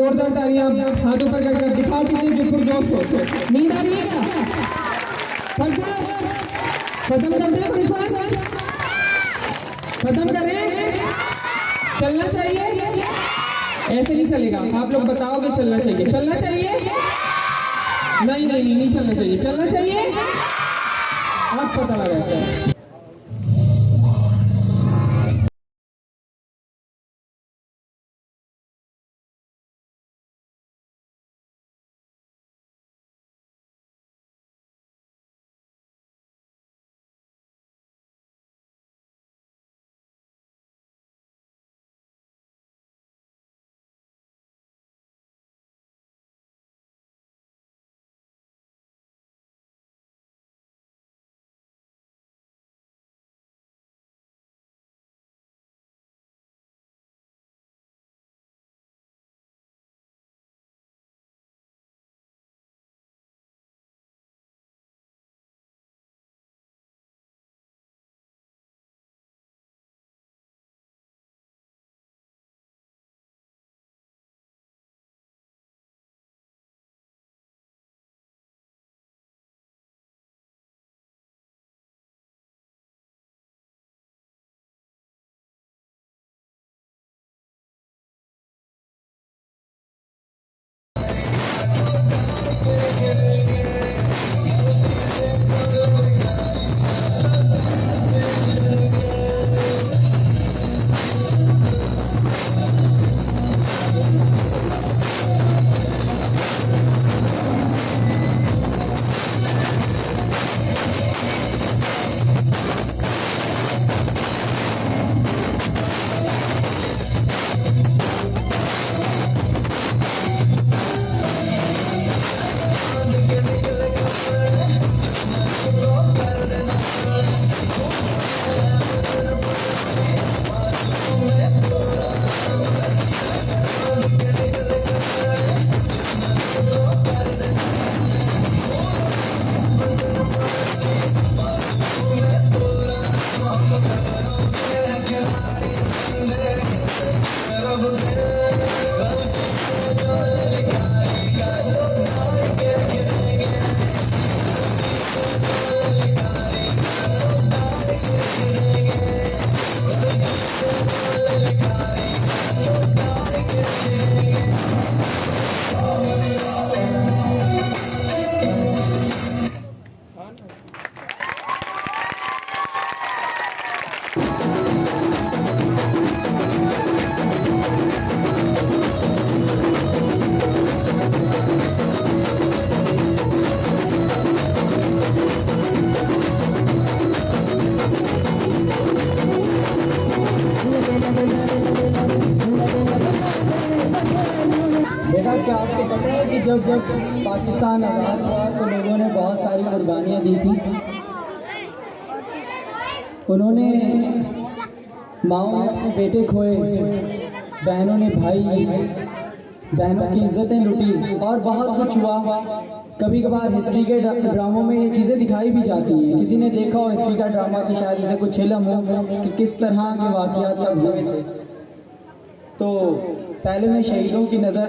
जोरदार तालियां हाथ ऊपर कर दिखा दीजिए जो पुरजोश हो। नींद आ रही है क्या? खत्म कर दें परेशान, खत्म करें, चलना चाहिए। ऐसे नहीं चलेगा, आप लोग बताओगे चलना चाहिए, चलना चाहिए। नहीं नहीं नहीं चलना चाहिए, चलना चाहिए। आप पता लगा क्या आपको पता है कि जब पाकिस्तान आज़ाद हुआ तो लोगों ने बहुत सारी कुर्बानियाँ दी थी। उन्होंने माओ ने बेटे खोए, बहनों ने भाई, बहनों की इज्जतें लुटी और बहुत कुछ हुआ। कभी कभार हिस्ट्री के ड्रामों में ये चीज़ें दिखाई भी जाती हैं। किसी ने देखा हो हिस्ट्री का ड्रामा तो शायद उसे कुछ इल्म हो कि किस तरह के वाक़यात कब हुए थे। तो पहले मैं शहीदों की नज़र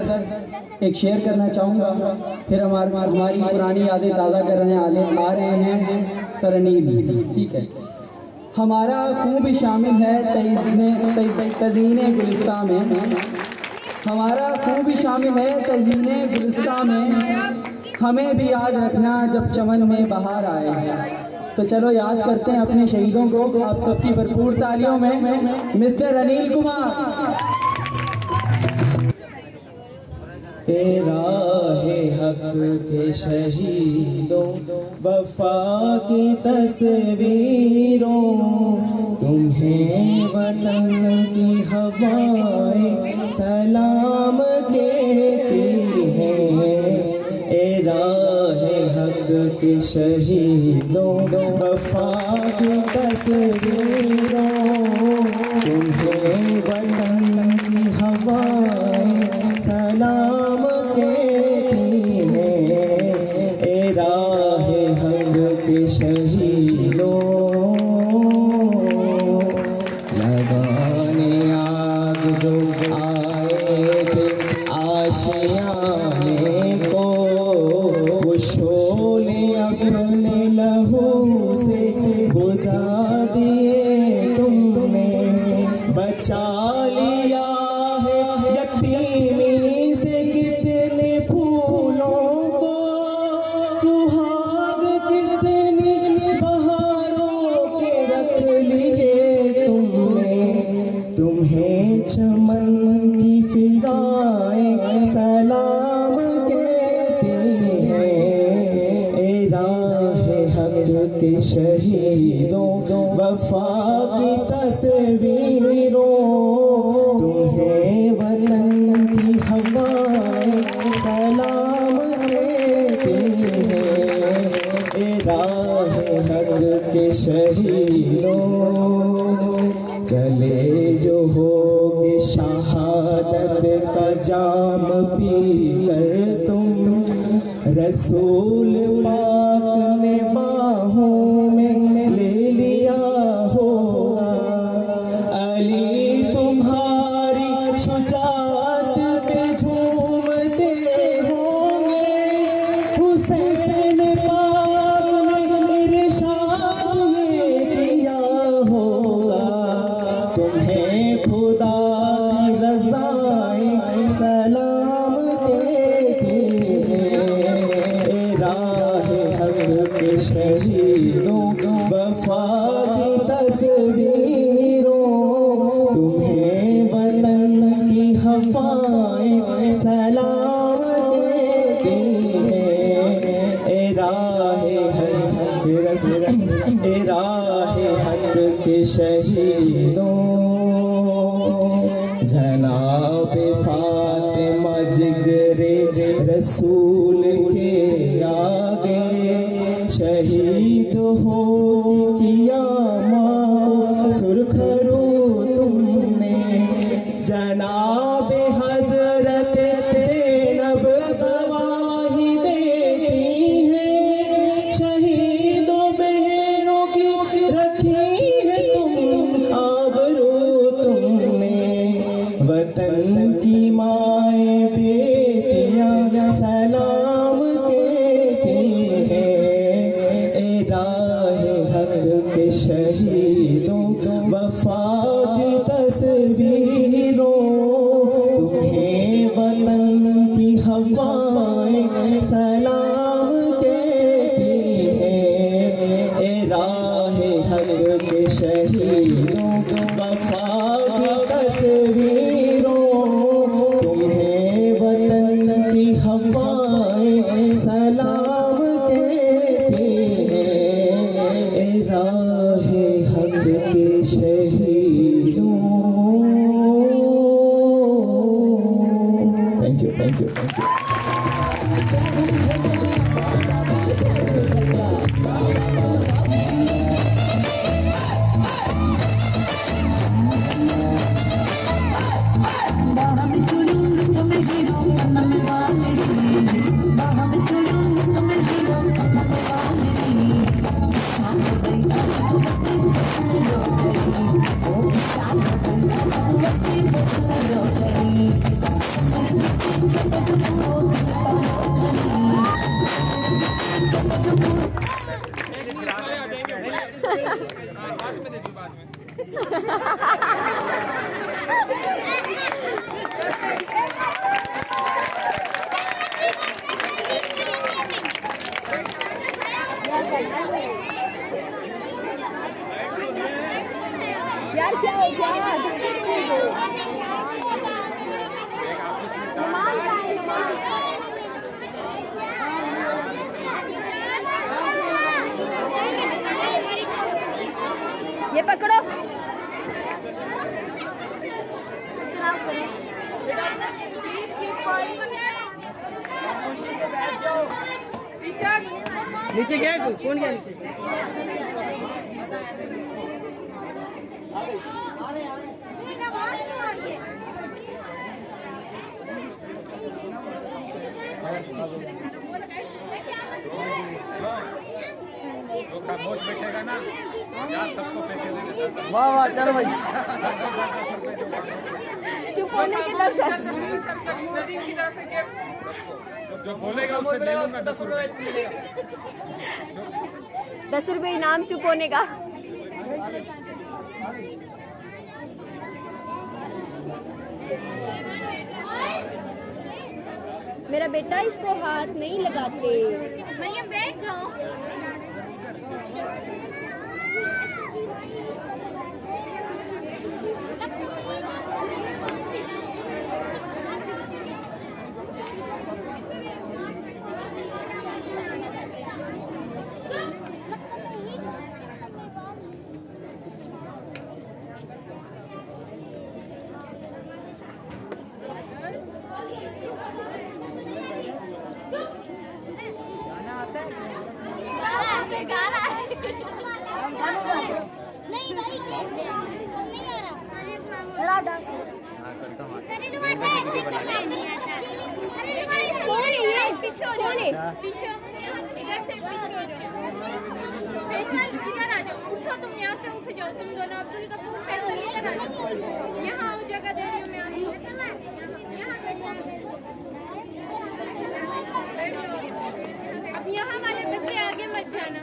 एक शेयर करना चाहूँगा, फिर हमारी पुरानी यादें ताज़ा करने आ रहे हैं सरनील। ठीक है। हमारा खून भी शामिल है तज़ीने गुलिस्तां में, हमारा खून भी शामिल है तज़ीने गुलिस्तां में, हमें भी याद रखना जब चमन में बहार आए। तो चलो याद करते हैं अपने शहीदों को। आप सबकी भरपूर तालियों में मिस्टर अनिल कुमार। राहे हक के शहीदों, वफा की तस्वीरों, तुम्हें वतन की हवाएं सलाम कहती हैं। राहे हक के शहीदों, वफा की तस्वीरों, तुम्हें वतन की हवाएं सलाम कहती हैं। राहे हक के शहीदों, लगाने आग जो आए थे आशिक आशियाने को वो शोले अपने लहू से बुझा दिए तुमने। बचा लिया है यतीमी से कितने फूलों को, सुहाग कितनी बहारों के रख लिए तुमने। तुम्हें चमन की फिजाएं सलाम कहती हैं। ए राहे हक के शहीदों वफा की तस्वीरों, तुम्हें वतन की हवाएं सलाम कहती हैं। ए राहे हक के शहीदों, चले जो होगे शहादत का जाम पी कर तुम, रसूल पाक ने बाहों में ले लिया होगा। अली तुम्हारी शुजाअत पे झूमते होंगे, हुसैन पाक ने इरशाद ये किया होगा। तुम्हें खुदा की रज़ाएं सलाम कहती हैं। ए राहे हक के शहीदों वफा की तस्वीरों, तुम्हें वतन की हवाएं सलाम कहती हैं। ए राहे हक के शहीदों, जनाब फातिमा जिगरे रसूल के आगे शहीद हो किया माँ सुरखरू तुमने। जनाब हजरत ज़ैनब गवाही देती हैं, शहीदों बहनों की रखी है तुम आबरू तुमने। वतन की माए बेटियां सलाम कहती हैं। ए राहे हक के शहीदों वफा की तस्वीरों, तुम्हें वतन की हवाएं सलाम कहती हैं। ए राहे हक के शहीदों वफा की तस्वीरों, तुम्हें वतन की हवाएं सलाम कहती हैं। ए राहे हक के शहीदों। Thank you, thank you, thank you. यार क्या हो गया? ये पकड़ो। नीचे गया तू? कौन गया नीचे? जो खामोश बैठेगा ना यार सबको पैसे दे देता। वाह वाह चलो भाई। चुप होने के 10 जो बोलेगा उससे ले लूंगा 10 रुपए। 10 रुपए इनाम चुप होने का। मेरा बेटा इसको हाथ नहीं लगाते। मरियम बैठ जाओ। नहीं भाई नहीं आ रहा। सर आप डांस कौन है ये? पीछे हो जाओ। पीछे इधर से पीछे हो जाओ। फैसल इधर आ जाओ। उठो तुम यहाँ से उठ जाओ। तुम दोनों अब्दुल कपूर फैसल इधर आ जाओ। यहाँ उस जगह दे रही हूँ मैं आपको। यहाँ बैठ जाओ। अब यहाँ वाले बच्चे आगे मत जाना।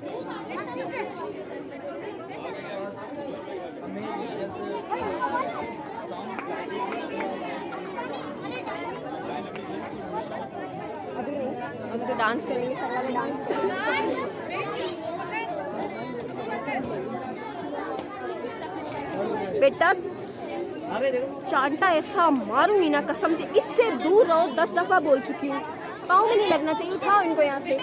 अभी तो डांस करेंगे सर वाले डांस। बेटा चांटा ऐसा मारूंगी ना कसम से। इससे दूर रहो। 10 दफा बोल चुकी हूँ। पाँव में नहीं लगना चाहिए। उठाओ इनको यहाँ से।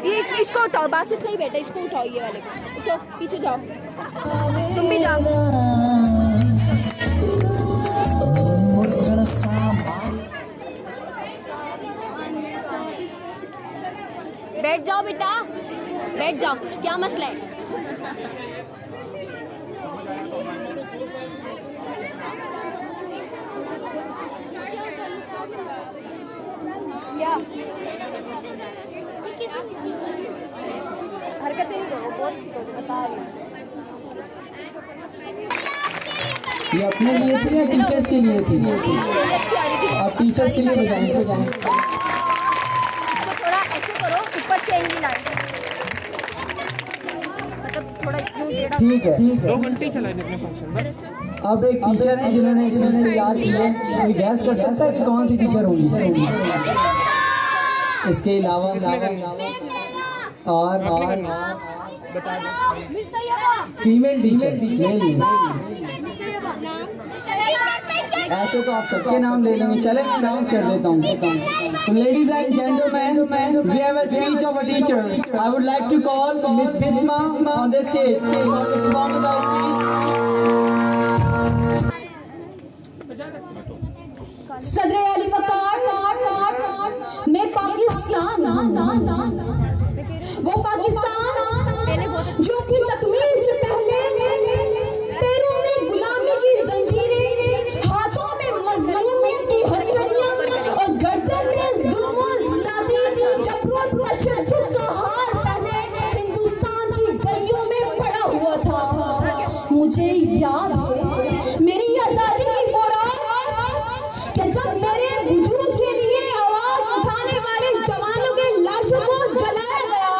ये इसको उठाओ। बासित सही बेटा इसको उठाओ। ये वाले को उठो। पीछे जाओ। तुम भी जाओ। बैठ जाओ बेटा। बैठ जाओ। क्या मसला है? क्या हरकतें नहीं करो। बहुत बता रही हूँ। ये अपने लिए थी या टीचर्स के लिए थी? आप टीचर्स के लिए बजाएं। थोड़ा ऐसे करो। ऊपर से एंगल आए। मतलब थोड़ा ठीक है। 2 घंटे चलाए अपने फंक्शन में। अब एक टीचर है जिन्होंने इसे तैयार किया है। कोई गैस कर सकता है कि कौन सी टीचर होगी? इसके अलावा और फीमेल टीचर। ऐसे तो आप सबके नाम ले लेंगे। चले मैं अनाउंस कर देता हूँ। So ladies and gentlemen, we have a speech of a teacher. I would like to call Miss Bisma on the stage for the performance of speech. सदर अली वकार मैं पाकिस्तान वो पाकिस्तान जो कि तकमील से पहले पैरों में गुलामी की जंजीरें, हाथों में मजलूमियत की हथकड़ियां और गर्दन में जुल्म और ज़ियादती, जबरों और तशद्दुद का हार पहने हिंदुस्तान की गलियों में पड़ा हुआ था। मुझे याद है मेरी आज़ादी की वो रात कि जब मेरे वजूद के लिए आवाज उठाने वाले जवानों के लाशों को जलाया गया,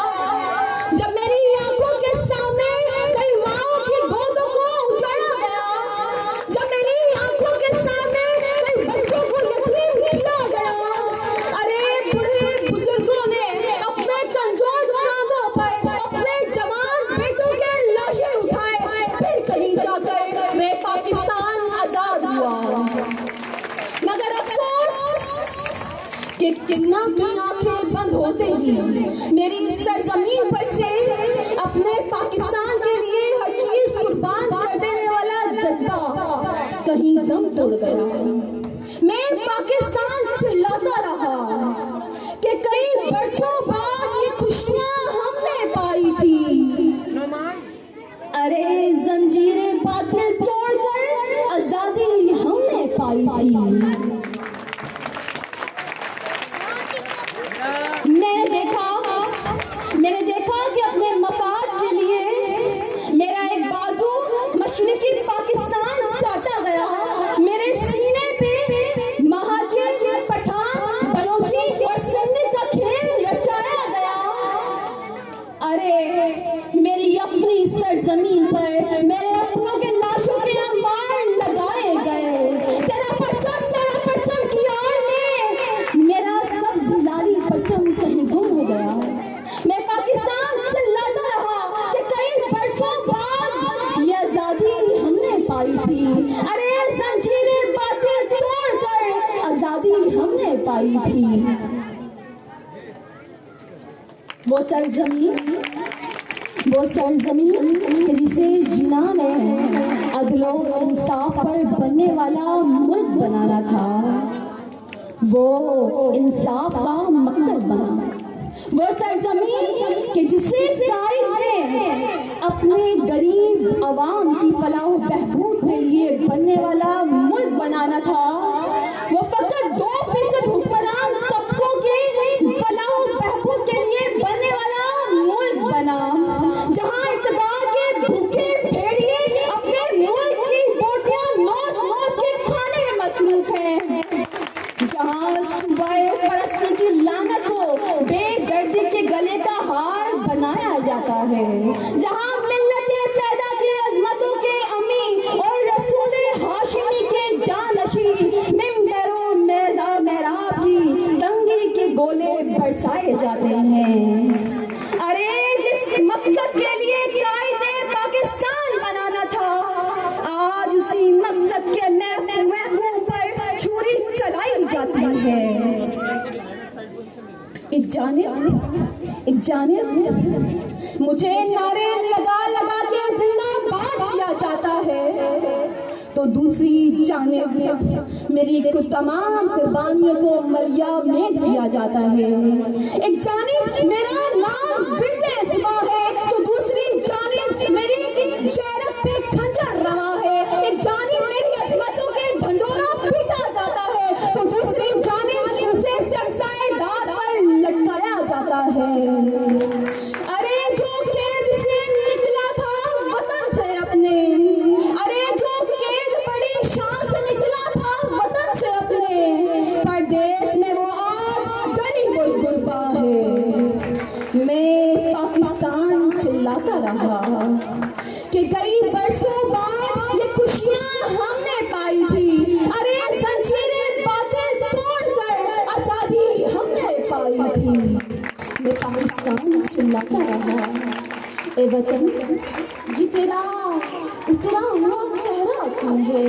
जब मेरी आंखों के सामने कई माओं की गोदों को उजाड़ा गया, जब मेरी आंखों के सामने कई बच्चों को यतीम किया गया। अरे बूढ़े बुजुर्गों ने अपने कमजोर कांधों पर अपने जवान बेटों के लाशें उठाए, फिर कहीं जाकर मैं पाकिस्तान आजाद हुआ। मगर अफसोस कि किन्ना की आंखें बंद होते ही मेरी सरजमीन पर से अपने पाकिस्तान के लिए हर चीज कुर्बान कर देने वाला जज्बा कहीं दम तोड़ गया। मैं पाकिस्तान चिल्लाता रहा कि कई बरसों बाद ये खुशियां हमने पाई थी। अरे जंजीरें बातिल तोड़कर आजादी हमने पाई थी। पाई थी। वो सरजमीन जिसे जिना ने अदलो इंसाफ पर बनने वाला मुल्क बनाना था, वो इंसाफ का मकसद बना। वो सरजमीन कि जिसे तारीख ने अपने गरीब अवाम की फलाह बहबूद के लिए बनने वाला मुल्क बनाना था, वो फकत 2% हुक्मरान तबकों के फलाह बहबूद के लिए बनने वाला मुल्क बना, जहां इक़्तिदार के भूखे भेड़िए अपने मुल्क की बोटियां नोच के खाने में मसरूफ हैं, जहां सूबाए परस्ती की लानत को बेदर्दी के गले का हार बनाया जाता है, जहां मिल्लतें पैदा की अजमतों के अमी और रसूल हाशिमी के जानशी मिंबरों मेहराब की तंगी के गोले बरसाए जाते हैं। अरे जिस मकसद के लिए कायदे पाकिस्तान बनाना था, आज उसी मकसद के महबूब पर छुरी चलाई जाती है। एक जानिब मुझे नारे लगा लगा के जिंदाबाद किया जाता है, तो दूसरी जानिब मेरी तमाम कुर्बानियों को मलिया में दिया जाता है। एक जानिब मेरा नाम फिटनेस है, तो दूसरी जानिब मेरी शहरत पे खंजर रवा है। एक जानिब मेरी अजमतों के ढंढोरा पीटा जाता है, तो दूसरी जानिब उसे सरसाए दाद पर लटकाया जाता है। अरे जो कैद से निकला था वतन से अपने, अरे जो कैद बड़ी शान से निकला था वतन से अपने, परदेश में वो आज गरीब और गुरबा है। मैं पाकिस्तान चिल्लाता रहा कि कई बरसों बाद ये खुशियां हमने पाई थी। अरे जंजीरें बातें तोड़कर आजादी हमने पाई थी। मैं पाकिस्तान चिल्लाता रहा, ए वतन ये तेरा उतरा हुआ चेहरा क्यों है?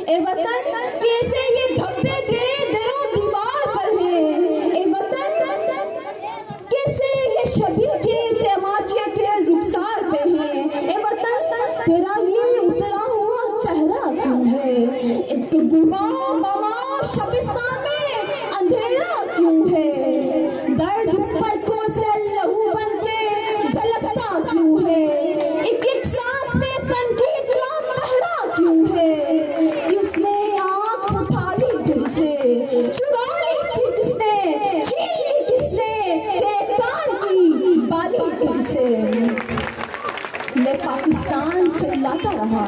ए वतन कैसे ये धब्बे तेरे दिलों दीवार पर है? ए वतन कैसे ये शबीर के तमाचे तेरे रुखसार पे हैं? ए वतन तेरा ये उतरा हुआ चेहरा क्यों है? एक गुमा मामा शबिस्तान में अंधेरा क्यों है? दर्द पलकों से लहू बन के झलकता क्यों है? एक एक सांस में तनकीद का पहरा क्यों है? किसने आंख उठा ली तुझसे, चुरा ली किसने, छीन ली किसने तेरे कान की बाली तुझसे? मैं पाकिस्तान चिल्लाता रहा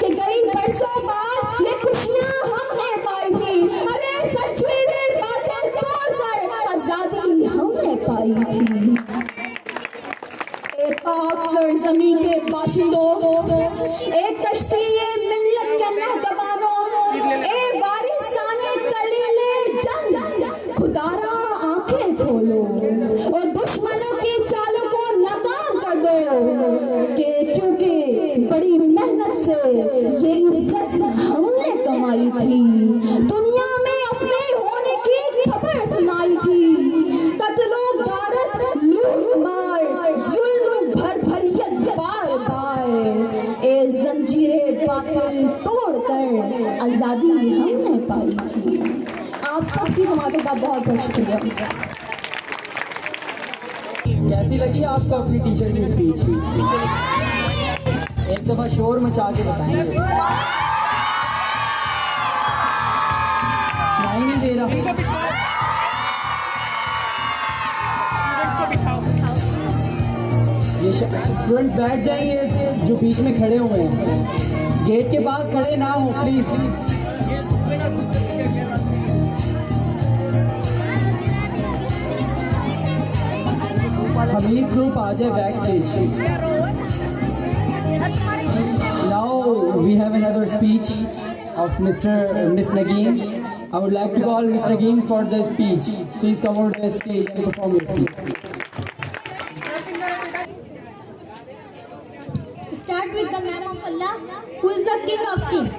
कि कई बरसों बाद ये खुशियां हमने पाई थी। अरे जंजीरें बातें तोड़कर आजादी हमने पाई थी। पाक सरजमीन के बाशिंदों, एक कश्ती मिल्लत के मेहरबानों, ए वारिसाने कलीले जंग, खुदारा आंखें खोलो और दुश्मनों की चालों को नाकाम कर दो, कि क्योंकि बड़ी मेहनत से ये इज्जत हमने कमाई थी, दुनिया में अपने होने की खबर सुनाई थी। कत्लो गारत लूट मार जुल्म भर बार बार, ए जंजीरें बातिल तोड़कर आजादी हमने पाई थी। आप सबकी समातों का बहुत बहुत शुक्रिया। कैसी लगी आपको अपनी टीचर की स्पीच? एक दफा शोर मचा के बताएंगे। सुनाई नहीं दे रहा। ये स्टूडेंट्स बैठ जाइए जो बीच में खड़े हुए हैं, गेट के पास खड़े ना हो प्लीज। हमीद ग्रुप आ जाए back stage. Now we have another speech of Miss Nagin. I would like to call Miss Nagin for the speech. Please come over the stage and perform your speech. Start with the name of Allah, who is the King of Kings.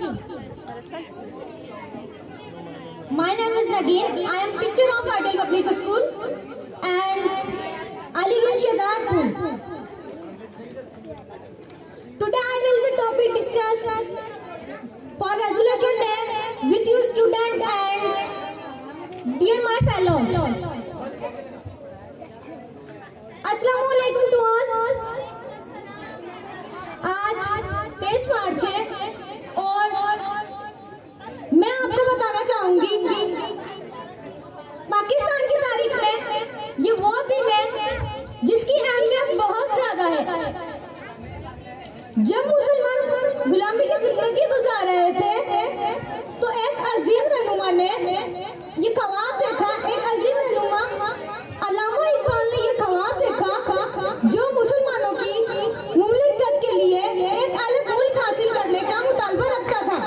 My name is Nagin. I am teacher of Ideal Public School and Aliganj Shahdadpur. Today I will be topic discuss for resolution day with you students and dear my fellows. Assalamualaikum to all. आज 23 मार्च है और मैं आपको बताना चाहूंगी कि पाकिस्तान की तारीख में ये वो दिन है जिसकी अहमियत बहुत ज्यादा है। जब मुसलमान गुलामी की जिंदगी गुजार रहे थे तो एक अजीम रहनुमा ने ये ख्वाब देखा। एक अजीम रहनुमा अल्लामा इकबाल ने ये ख्वाब देखा जो मुसलमानों की मुमलिकत के लिए एक अलग मुल्क हासिल करने का मुतालबा रखता था।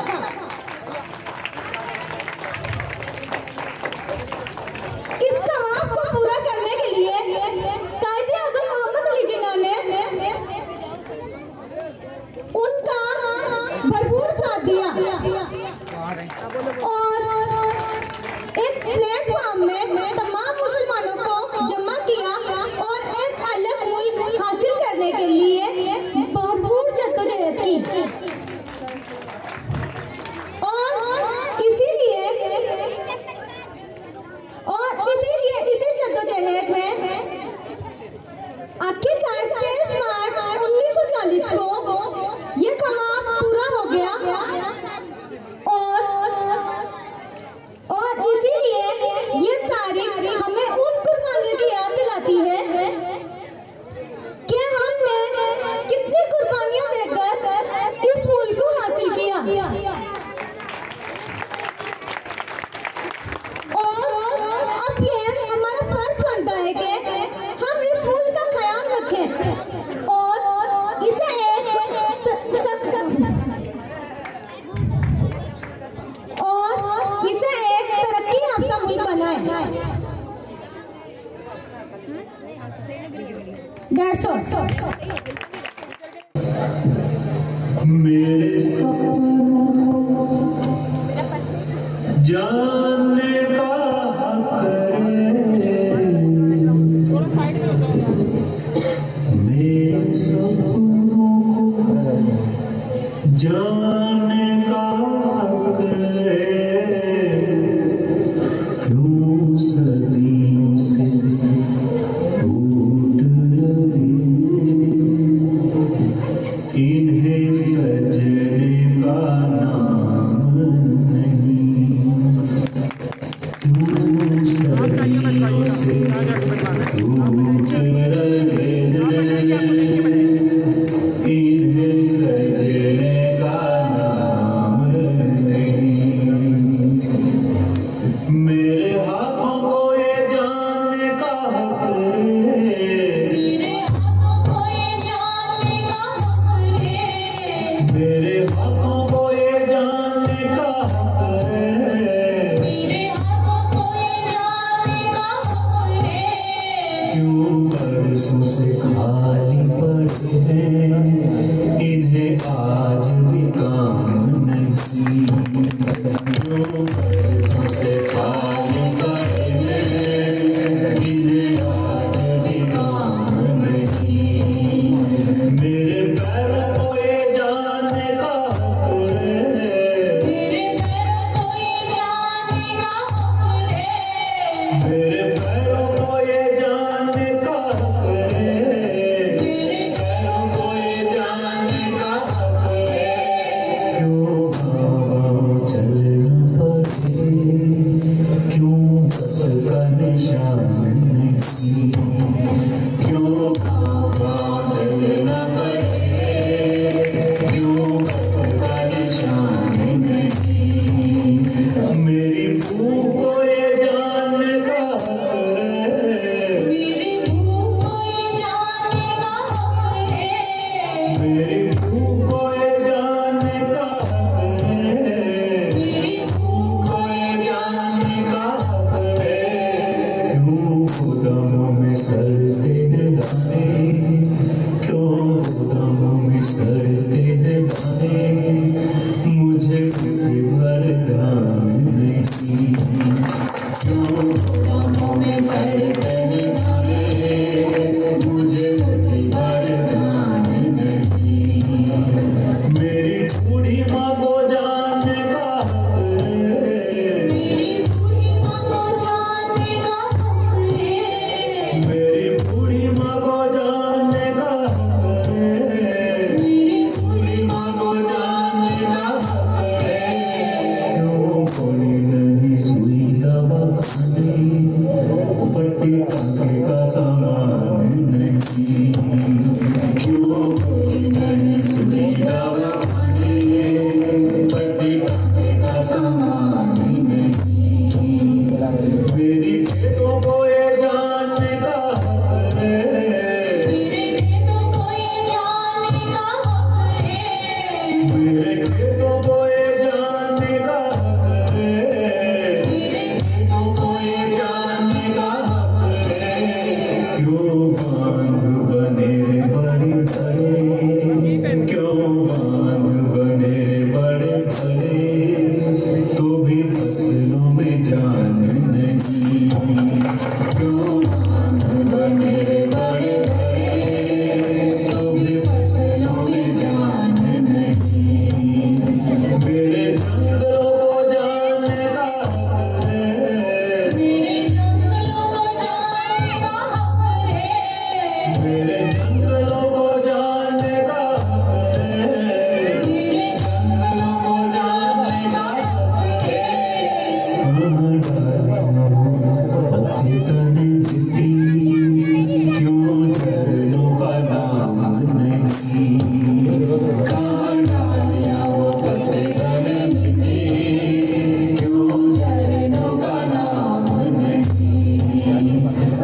इस ख्वाब को पूरा करने के लिए कायदे-ए-आज़म मोहम्मद अली जिन्ना ने उनका भरपूर साथ दिया और एक प्लेटफॉर्म में तमाम मुसलमानों को जमा किया और एक अलग मुल्क हासिल करने के लिए भरपूर जद्दोजहद की। और इसीलिए इसी जद्दोजहद में आखिरकार 23 मार्च 1940 को ये ख्वाब पूरा हो गया और इसीलिए ये तारीख हमें उन कुर्बानियों की याद दिलाती है कि हमने कितनी कुर्बानियां देकर इस मुल्क को हासिल किया। और अब ये हमारा फर्ज बनता है कि हम इस मुल्क का ख्याल रखें और इसे एक तरक्की याफ्ता मुल्क बनाए। That's all. मेरे सपनों जानने का हक है, मेरे सपनों जानने का हक है, क्यों सदियों से टूट रही इन्हें सजने का नाम नहीं, क्यों सदियों से टूट रहे इन्हें सजने का नाम नहीं। मेरे हाथों को ये जानने का हक है, मेरे हाथों को ये जानने का हक है, मेरे हाथों को ये जानने का हक है, मेरे हाथों को ये जानने का हक है, क्यों बरसों से खाली पड़े हैं इन्हें आज भी काम नहीं, क्यों बरसों से खाली पड़े हैं इन्हें आज भी काम नहीं। मेरे पैरों को ये जानने का हक है, मेरे पैरों को ये जानने का हक है, मेरे पैरों को ये जानने का हक है, मेरे पैरों को ये जानने का हक है, क्यों बाबा चलना पड़े, क्यों बस का निशान नहीं, क्यों बाबा चलना पड़े, क्यों बस का निशान नहीं। मेरी भूख को ये जानने का हक है, मेरी भूख को ये जानने का हक है, मेरी भूख को ये जानने का हक है, मेरी भूख को ये जानने का हक है, क्यों गोदामों में सड़ते हैं दाने, क्यों गोदामों में सड़ते हैं दाने, मुझे किसी वरदान नहीं। मान नहीं। मेरी खेतों को ये जानने का हक है, मेरे खेतों को ये जानने का हक है, मेरे खेतों को ये जानने का हक है, मेरे खेतों को ये जानने का हक है। क्यों बांध बने बड़े बड़े, क्यों बांध बने बड़े बड़े, तो भी फसलों में जान नहीं। क्यों बांध बने बड़े बड़े, तो भी फसलों में जान नहीं। मेरे जंगलों को जानने का हक है, मेरे जंगलों को जानने का हक है, मेरे जंगलों को जानने का हक है, मेरे जंगलों को जानने का हक है। पत्ते तने गिरती, क्यों झरनों का नाम नहीं। कहाँ डालियाँ वो पत्ते तने मिट्टी, क्यों झरनों का नाम नहीं।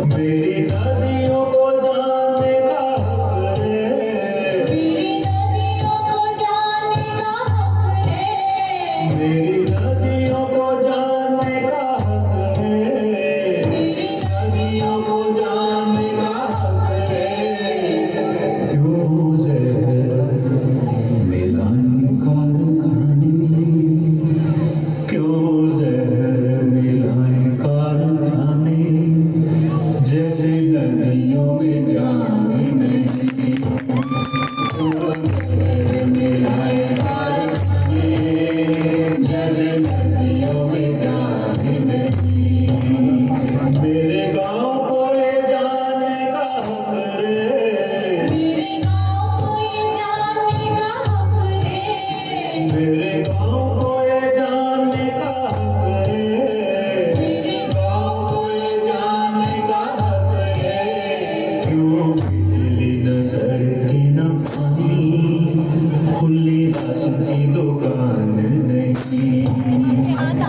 मेरी नदियों को जानने का हक है, मेरी नदियों को जानने का हक है, मेरी नदियों को जानने का हक है, मेरी नदियों को जानने का हक है। क्यों जहर मिलाए कारखाने, क्यों जहर मिलाए कारखाने, जैसे नदियों में जान नहीं। क्यों जहर मिलाए कारखाने, जैसे नदियों में जान नहीं। मेरे गाँव को ये जानने का हक है, मेरे गाँव को ये जानने का हक है, मेरे गाँव को ये जानने का हक है, मेरे गाँव को ये जानने का हक है। क्यों बिजली न सड़के न पानी, खुली राशन की दुकान नहीं।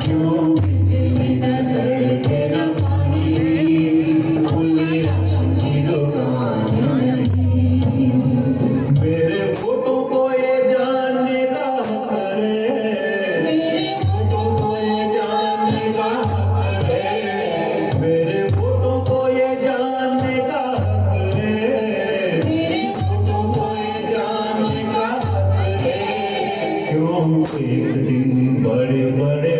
क्यों बिजली न सड़के न पानी, खुली राशन की दुकान नहीं। मेरे वोटों को ये जानने का हक है, मेरे वोटों को ये जानने का हक है, मेरे वोटों को ये जानने का हक है। मेरे वोटों को ये जानने का हक है। क्यों एक दिन बड़े बड़े